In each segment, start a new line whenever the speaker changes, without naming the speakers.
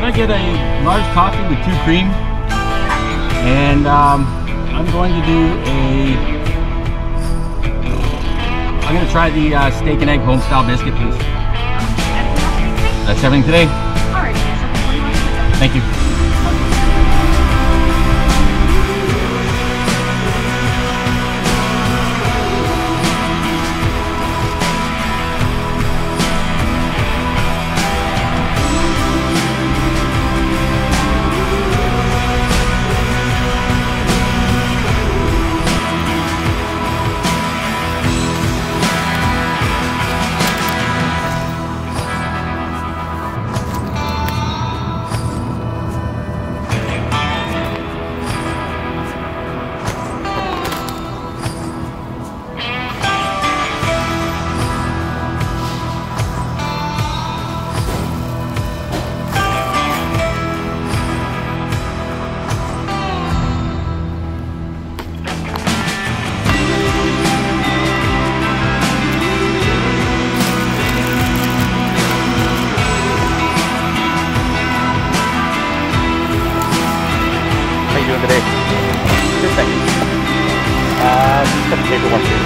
Can I get a large coffee with 2 cream? And I'm going to try the steak and egg home style biscuit, please. That's everything today.
All right.
Thank you.
Doing today? Good, thank you. Just got the paperwork here.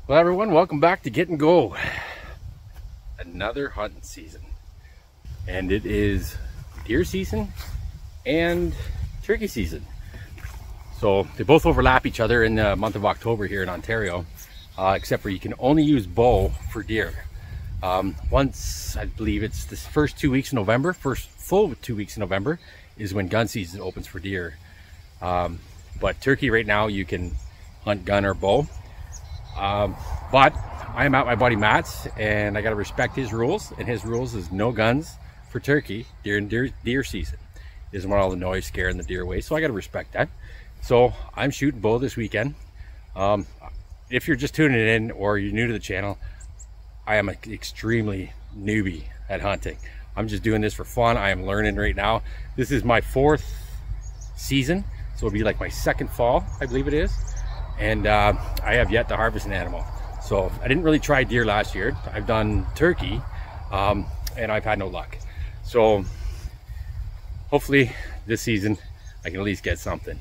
Well, everyone, welcome back to Get and Go. Another hunting season, and it is deer season and turkey season. So they both overlap each other in the month of October here in Ontario, except for you can only use bow for deer. Once, I believe it's the first 2 weeks in November, first full 2 weeks in November is when gun season opens for deer. But turkey right now you can hunt gun or bow. But I'm at my buddy Matt's and I gotta respect his rules, and his rules is no guns for turkey during deer season. He doesn't want all the noise scaring the deer away, so I gotta respect that. So I'm shooting bow this weekend. If you're just tuning in or you're new to the channel, I am extremely newbie at hunting. I'm just doing this for fun. I am learning right now. This is my 4th season, so it'll be like my 2nd fall, I believe it is. And I have yet to harvest an animal. So I didn't really try deer last year. I've done turkey, and I've had no luck. So hopefully this season I can at least get something.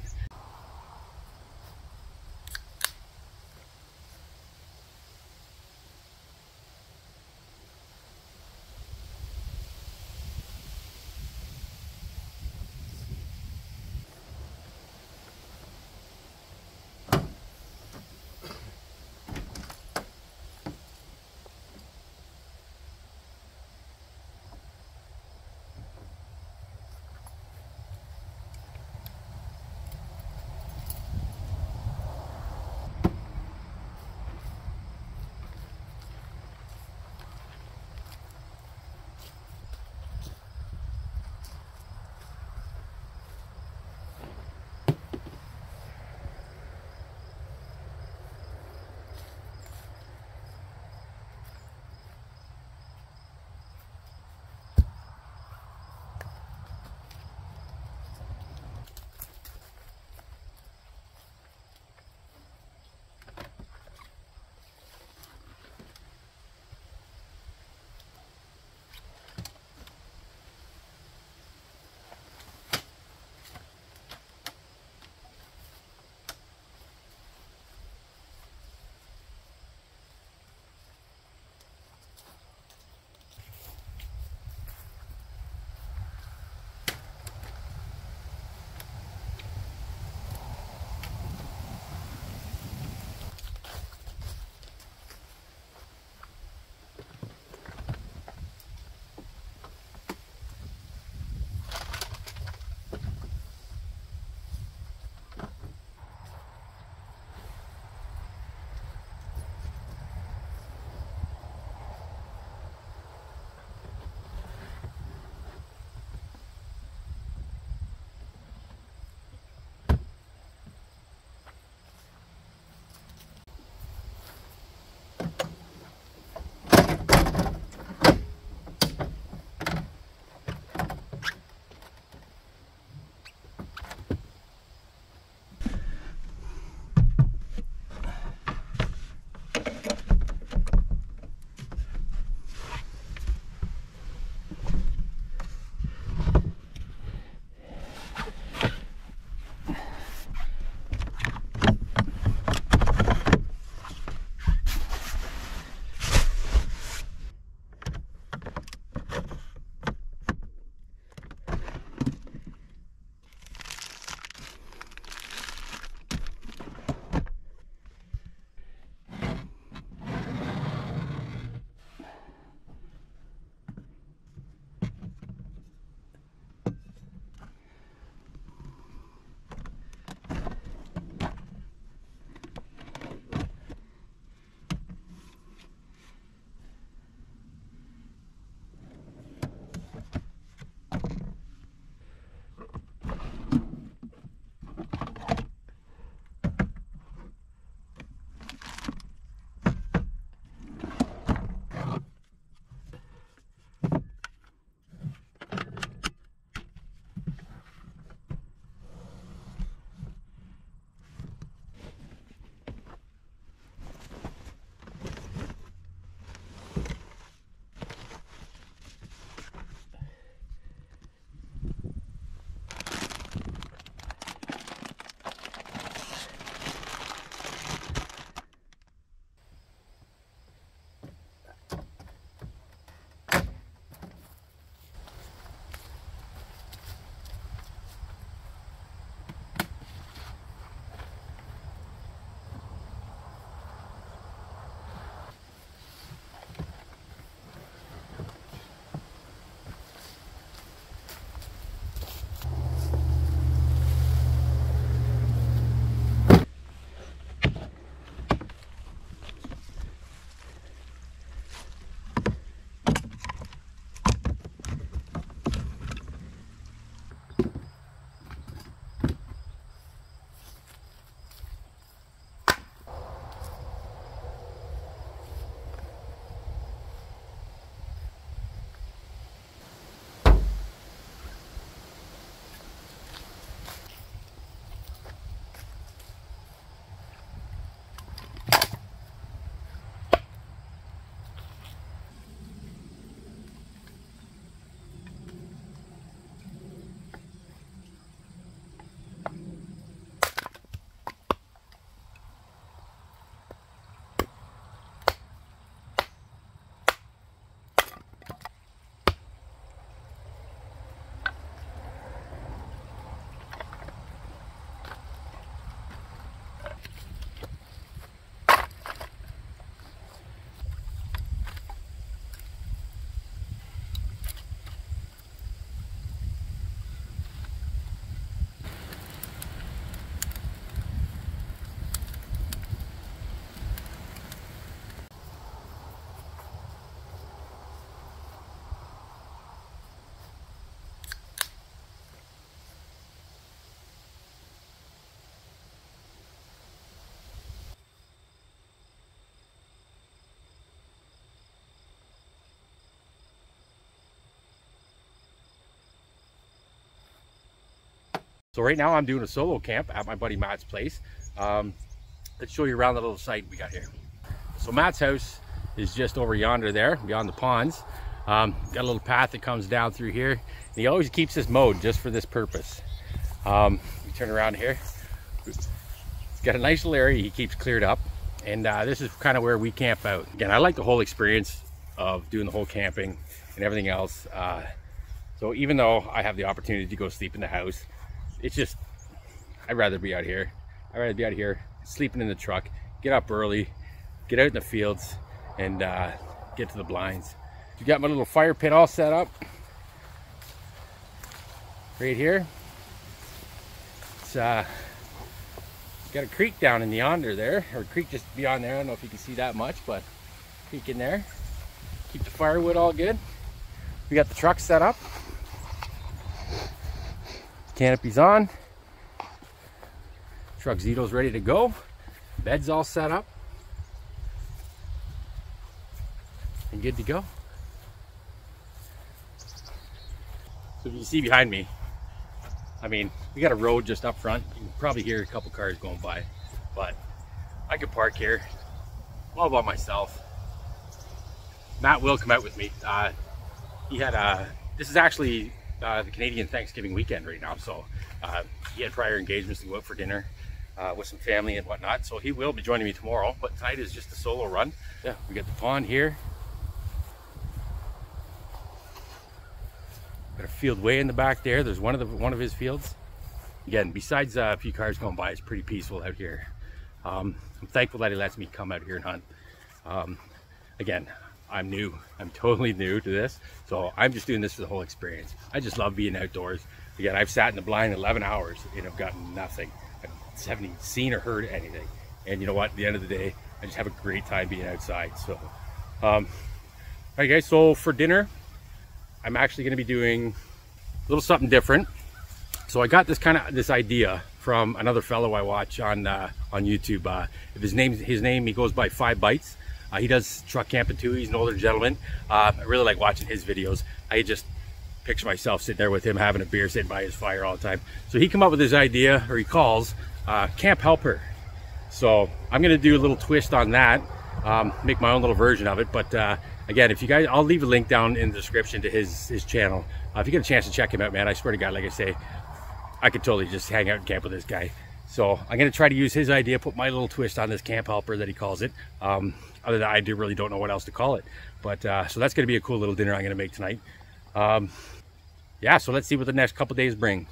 So right now I'm doing a solo camp at my buddy Matt's place. Let's show you around the little site we got here. So Matt's house is just over yonder there, beyond the ponds. Got a little path that comes down through here. And he always keeps this mowed just for this purpose. We turn around here. It's got a nice little area he keeps cleared up. And this is kind of where we camp out. Again, I like the whole experience of doing the whole camping and everything else. So even though I have the opportunity to go sleep in the house, it's just, I'd rather be out here. I'd rather be out here sleeping in the truck, get up early, get out in the fields, and get to the blinds. You got my little fire pit all set up right here. It's got a creek down in yonder there, or a creek just beyond there. I don't know if you can see that much, but creek in there. Keep the firewood all good. We got the truck set up. Canopy's on. Truck Zito's ready to go. Bed's all set up. And good to go. So if you see behind me, I mean, we got a road just up front. You can probably hear a couple cars going by, but I could park here all by myself. Matt will come out with me. He had this is actually the Canadian Thanksgiving weekend right now, so he had prior engagements to go out for dinner with some family and whatnot, so he will be joining me tomorrow, but tonight is just a solo run. Yeah, we got the pond here. Got a field way in the back there. There's one of his fields. Again, besides a few cars going by, it's pretty peaceful out here. I'm thankful that he lets me come out here and hunt. Again, I'm new. I'm totally new to this, so I'm just doing this for the whole experience. I just love being outdoors. Again, I've sat in the blind 11 hours and I've gotten nothing. I haven't even seen or heard anything. And you know what? At the end of the day, I just have a great time being outside. So, all right, guys. So for dinner, I'm actually going to be doing a little something different. So I got this idea from another fellow I watch on YouTube. His name he goes by 5 Bites. He does truck camping too. He's an older gentleman. I really like watching his videos. I just picture myself sitting there with him having a beer, sitting by his fire all the time. So he came up with this idea, or he calls Camp Helper. So I'm going to do a little twist on that, make my own little version of it. But again, if you guys, I'll leave a link down in the description to his channel. If you get a chance to check him out, man, I swear to God, like I say, I could totally just hang out and camp with this guy. So I'm going to try to use his idea, put my little twist on this Camp Helper that he calls it. Other than I really don't know what else to call it. But so that's going to be a cool little dinner I'm going to make tonight. Yeah, so let's see what the next couple days bring.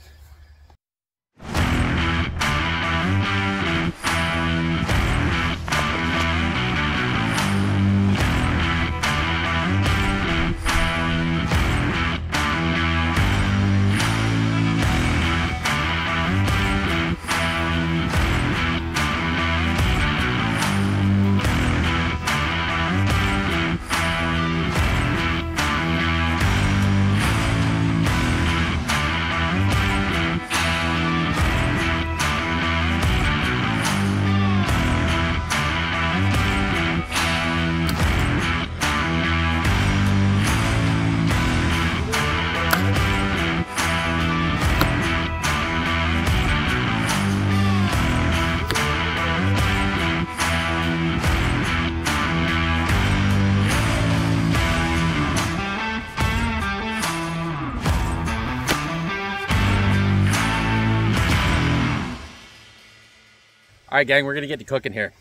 All right, gang, we're gonna get to cooking here.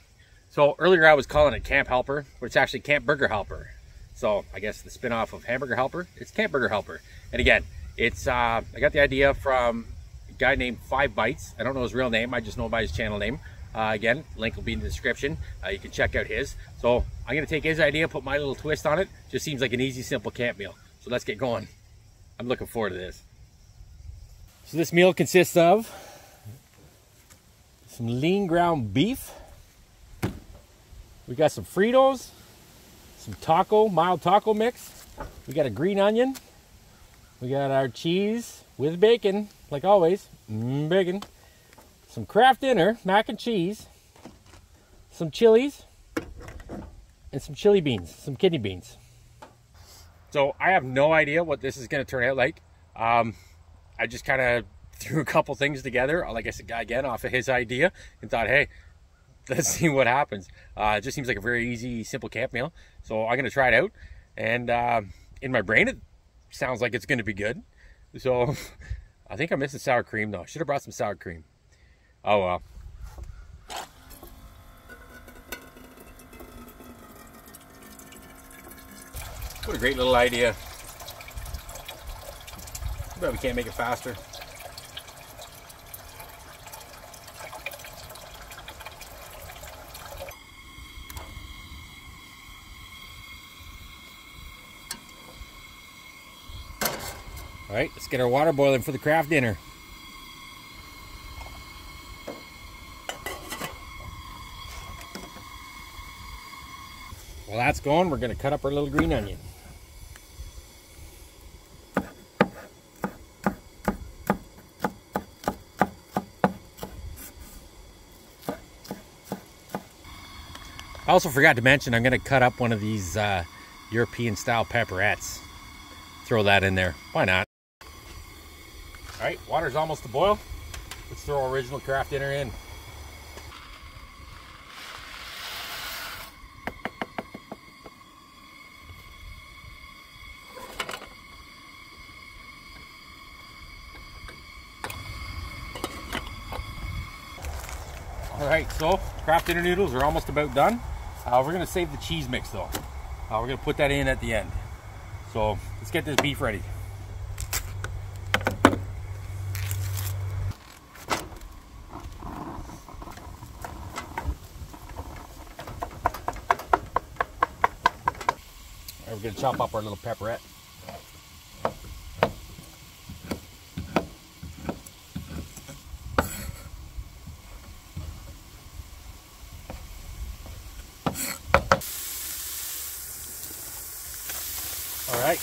So earlier I was calling it Camp Helper, but it's actually Camp Burger Helper. So I guess the spin-off of Hamburger Helper, it's Camp Burger Helper. And again, it's I got the idea from a guy named 5 Bites. I don't know his real name, I just know by his channel name. Again, link will be in the description. You can check out his. So I'm gonna take his idea, put my little twist on it. Just seems like an easy, simple camp meal. So let's get going. I'm looking forward to this. So this meal consists of some lean ground beef. We got some Fritos, some mild taco mix. We got a green onion. We got our cheese with bacon, like always, bacon. Some Kraft Dinner, mac and cheese. Some chilies, and some chili beans, some kidney beans. So I have no idea what this is gonna turn out like. I just kind of threw a couple things together, like I said, again, off of his idea, and thought, hey, let's see what happens. It just seems like a very easy, simple camp meal. So I'm going to try it out. And in my brain, it sounds like it's going to be good. So I think I'm missing sour cream, though. Should have brought some sour cream. Oh, well. What a great little idea. Too bad we can't make it faster. All right, let's get our water boiling for the craft dinner. While that's going, we're going to cut up our little green onion. I also forgot to mention I'm going to cut up one of these European style pepperettes. Throw that in there. Why not? All right, water's almost to boil. Let's throw our original craft dinner in. All right, so craft dinner noodles are almost about done. We're gonna save the cheese mix though. We're gonna put that in at the end. So let's get this beef ready. All right, we're gonna chop up our little pepperette. All right,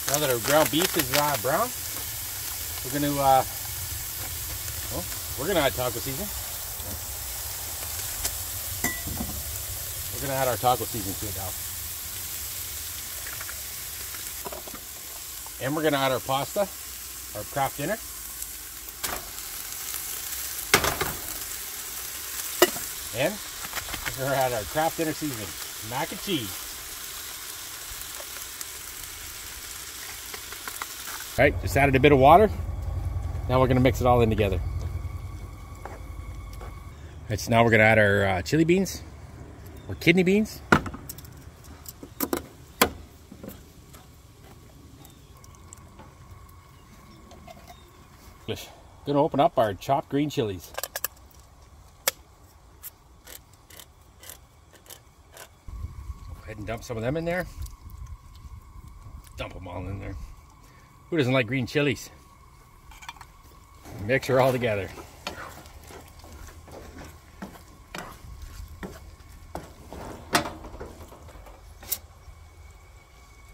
now that our ground beef is brown, we're going to add taco seasoning. We're going to add our taco seasoning to it now. And we're going to add our pasta, our craft dinner. And we're going to add our craft dinner seasoning, mac and cheese. All right, just added a bit of water. Now we're gonna mix it all in together. All right, so now we're gonna add our chili beans, or kidney beans. Gonna open up our chopped green chilies. Go ahead and dump some of them in there. Dump them all in there. Who doesn't like green chilies? Mix her all together.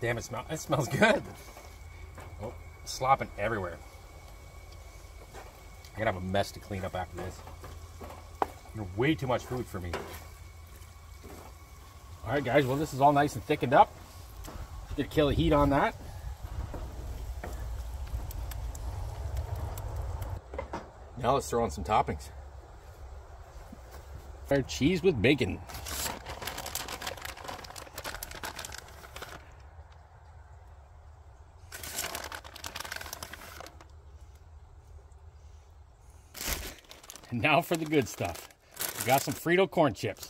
Damn, it smells good. Oh, slopping everywhere. I'm gonna have a mess to clean up after this. Way too much food for me. All right, guys, well, this is all nice and thickened up. Gonna kill the heat on that. Now let's throw on some toppings. Our cheese with bacon. And now for the good stuff. We got some Frito corn chips.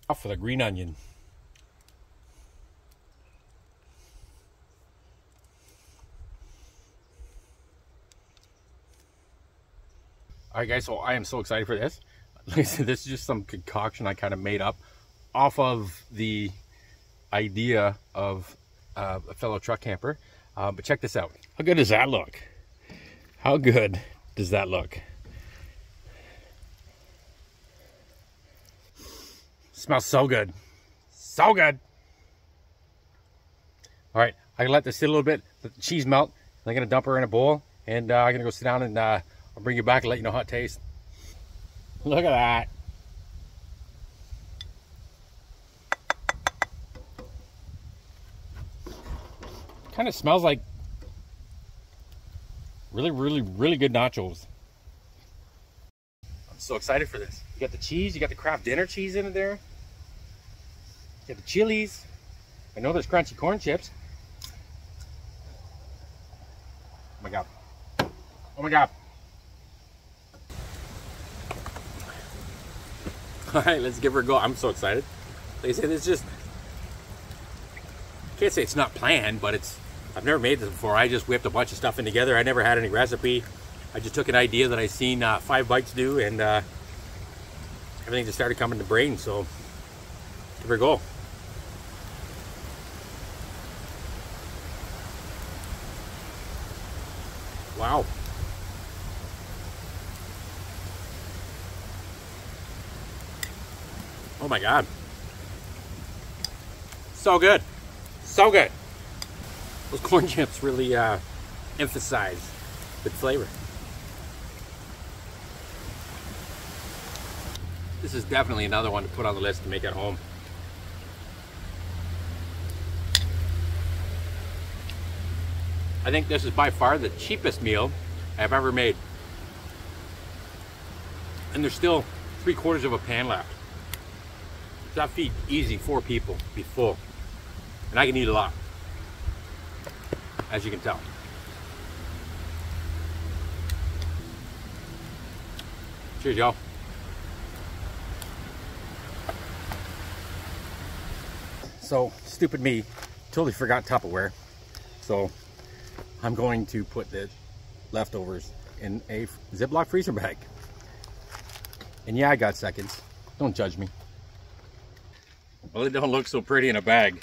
Off for the green onion. All right, guys, so I am so excited for this. Like I said, this is just some concoction I kind of made up off of the idea of a fellow truck camper. But check this out. How good does that look? How good does that look? Smells so good. So good. All right, I can let this sit a little bit, let the cheese melt. I'm gonna dump her in a bowl, and I'm gonna go sit down, and I'll bring you back and let you know how it tastes. Look at that. Kind of smells like really good nachos. I'm so excited for this. You got the cheese, you got the Kraft Dinner cheese in there. You got the chilies. I know there's crunchy corn chips. Oh my god. Oh my god. All right, let's give her a go. I'm so excited. Like I said, it's just, I can't say it's not planned, but I've never made this before. I just whipped a bunch of stuff in together. I never had any recipe. I just took an idea that I seen 5 Bites do, and everything just started coming to the brain. So give her a go. Wow. Oh my god. So good. So good. Those corn chips really emphasize the flavor. This is definitely another one to put on the list to make at home. I think this is by far the cheapest meal I've ever made. And there's still 3/4 of a pan left. That feed easy 4 people, be full. And I can eat a lot, as you can tell. Cheers, y'all. So, stupid me, totally forgot Tupperware. So, I'm going to put the leftovers in a Ziploc freezer bag. And yeah, I got seconds. Don't judge me. Well, it don't look so pretty in a bag.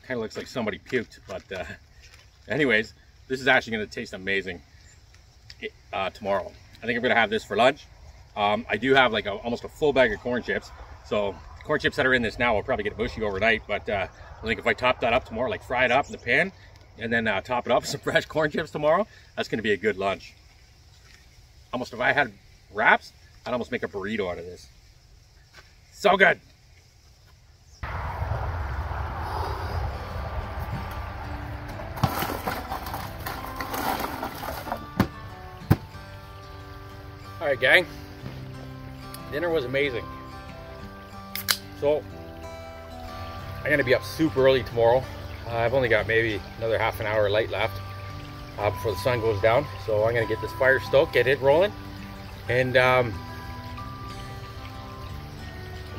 Kind of looks like somebody puked, but anyways, this is actually going to taste amazing tomorrow. I think I'm going to have this for lunch. I do have like almost a full bag of corn chips, so the corn chips that are in this now will probably get mushy overnight, but I think if I top that up tomorrow, like fry it up in the pan, and then top it up with some fresh corn chips tomorrow, that's going to be a good lunch. Almost, if I had wraps, I'd almost make a burrito out of this. So good. All right, gang, dinner was amazing. So I'm gonna be up super early tomorrow. I've only got maybe another half an hour light left before the sun goes down. So I'm gonna get this fire stoked, get it rolling, and I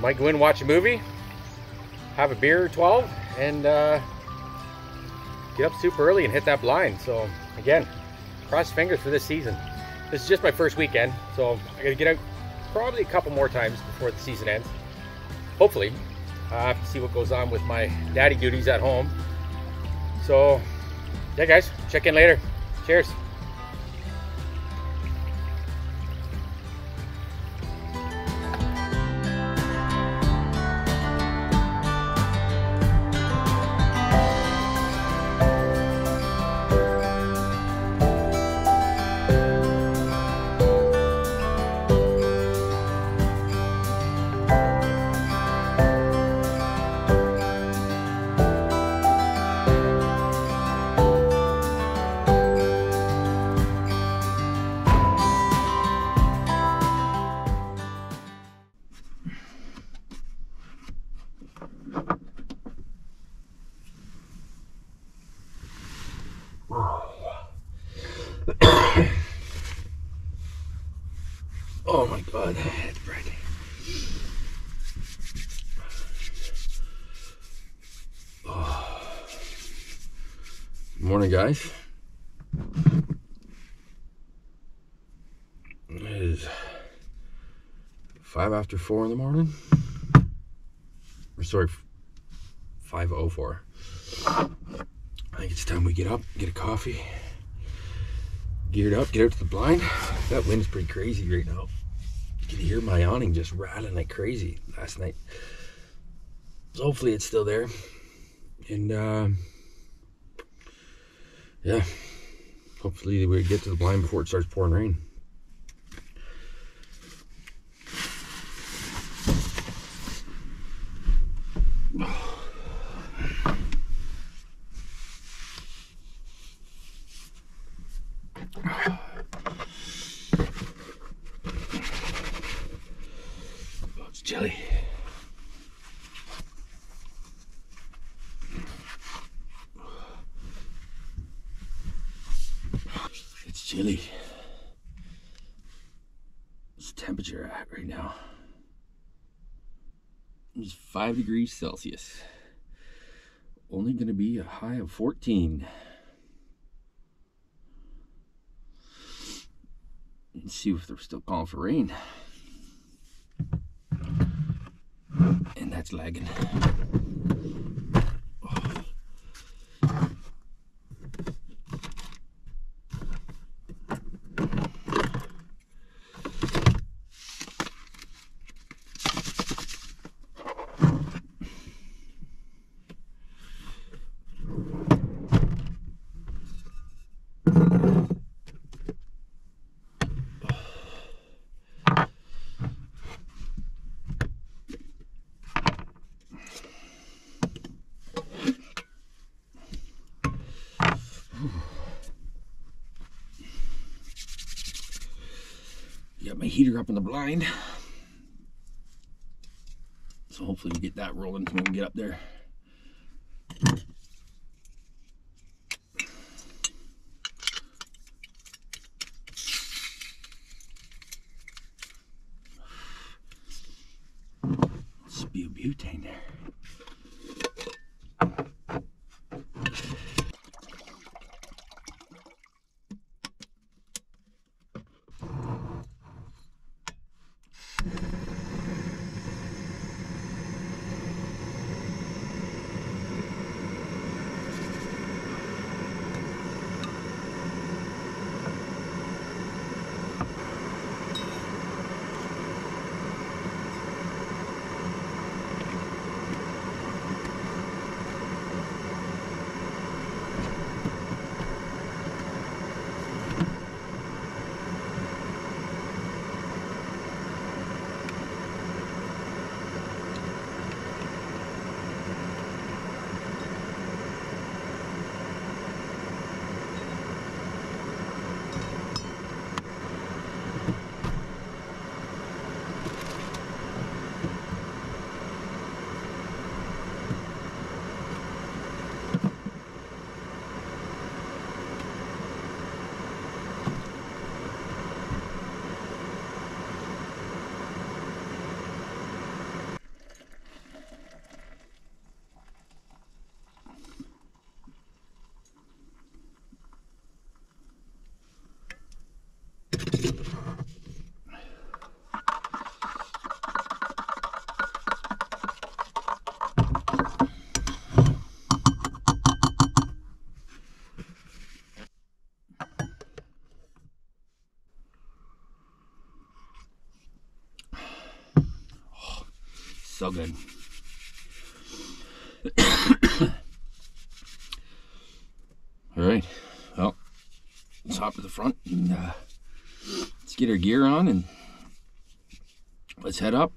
might go in and watch a movie, have a beer or 12, and get up super early and hit that blind. So again, cross fingers for this season. This is just my first weekend, so I gotta get out probably a couple more times before the season ends. Hopefully. I have to see what goes on with my daddy duties at home. So, yeah guys, check in later. Cheers. Oh my god, it's breaking. Oh. Morning, guys. It is 5 after 4 in the morning. Or sorry, 5:04. I think it's time we get up, get a coffee, geared up, get out to the blind. That wind's pretty crazy right now. You can hear my awning just rattling like crazy last night. So hopefully it's still there. And yeah, hopefully we get to the blind before it starts pouring rain. Oh, it's chilly. It's chilly. What's the temperature at right now? It's 5 degrees Celsius. Only going to be a high of 14. Let's see if they're still calling for rain. And that's lagging. Got my heater up in the blind, so hopefully we get that rolling when we get up there. Must be a butane there. So good. All right, well, let's hop to the front and let's get our gear on and let's head up.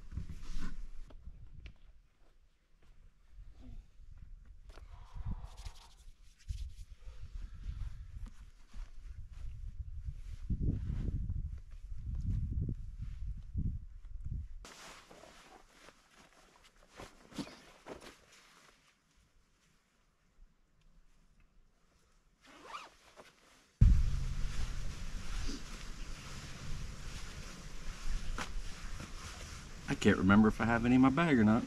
I can't remember if I have any in my bag or not.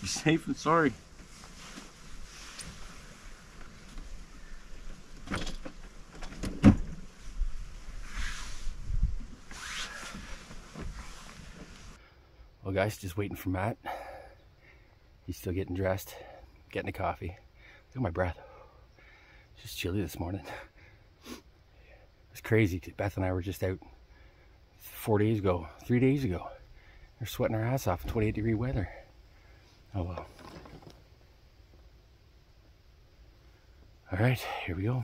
Be safe and sorry. Well guys, just waiting for Matt. He's still getting dressed, getting a coffee. Look at my breath. It's just chilly this morning. It's crazy. Beth and I were just out 3 days ago. We're sweating our ass off in 28-degree weather. Oh well. All right, here we go.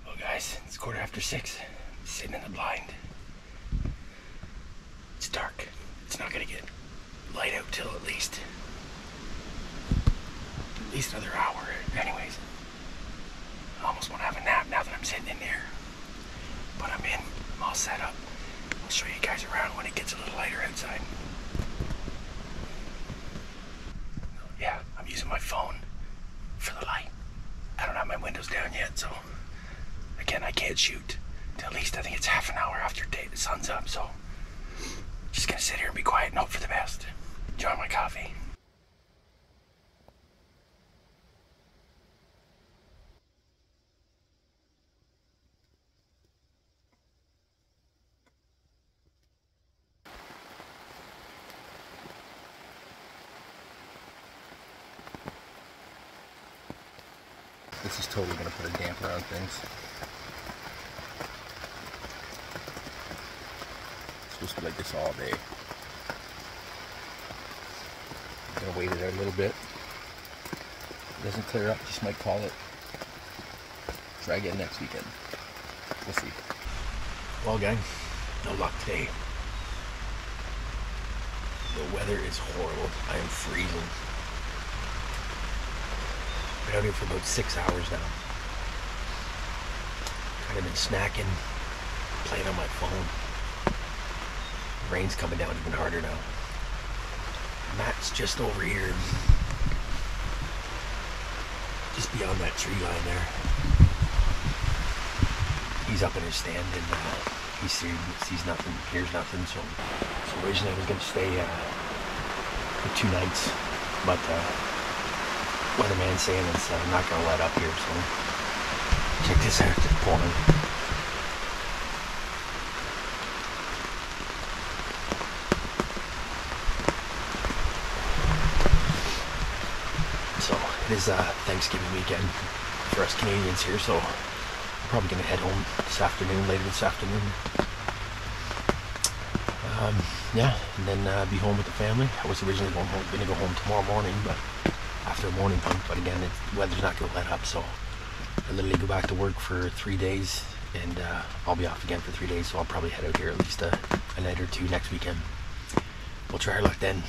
Well guys, it's 6:15. I'm sitting in the blind. It's dark. It's not gonna get light out till at least another hour. Anyways, I almost want to have a nap now that I'm sitting in there. set up. I'll show you guys around when it gets a little lighter outside. Yeah, I'm using my phone for the light. I don't have my windows down yet, so again, I can't shoot till at least I think it's half an hour after the sun's up, so just gonna sit here and be quiet and hope for the best. Enjoy my coffee. This is totally going to put a damper on things. It's supposed to be like this all day. I'm going to wait it out a little bit. If it doesn't clear up, just might call it. Try again next weekend. We'll see. Well, gang, no luck today. The weather is horrible. I am freezing. Been out here for about 6 hours now. Kind of been snacking, playing on my phone. The rain's coming down even harder now. Matt's just over here, just beyond that tree line there. He's up in his stand and he sees nothing, hears nothing. So originally I was going to stay for 2 nights, but weatherman's saying it's not going to let up here, so check this out, it's pouring. So it is Thanksgiving weekend for us Canadians here, so I'm probably going to head home this afternoon, later this afternoon. Yeah, and then be home with the family. I was originally going to go home tomorrow morning, but after a morning punk, but again, the weather's not going to let up, so I literally go back to work for 3 days, and I'll be off again for 3 days, so I'll probably head out here at least a night or two next weekend. We'll try our luck then.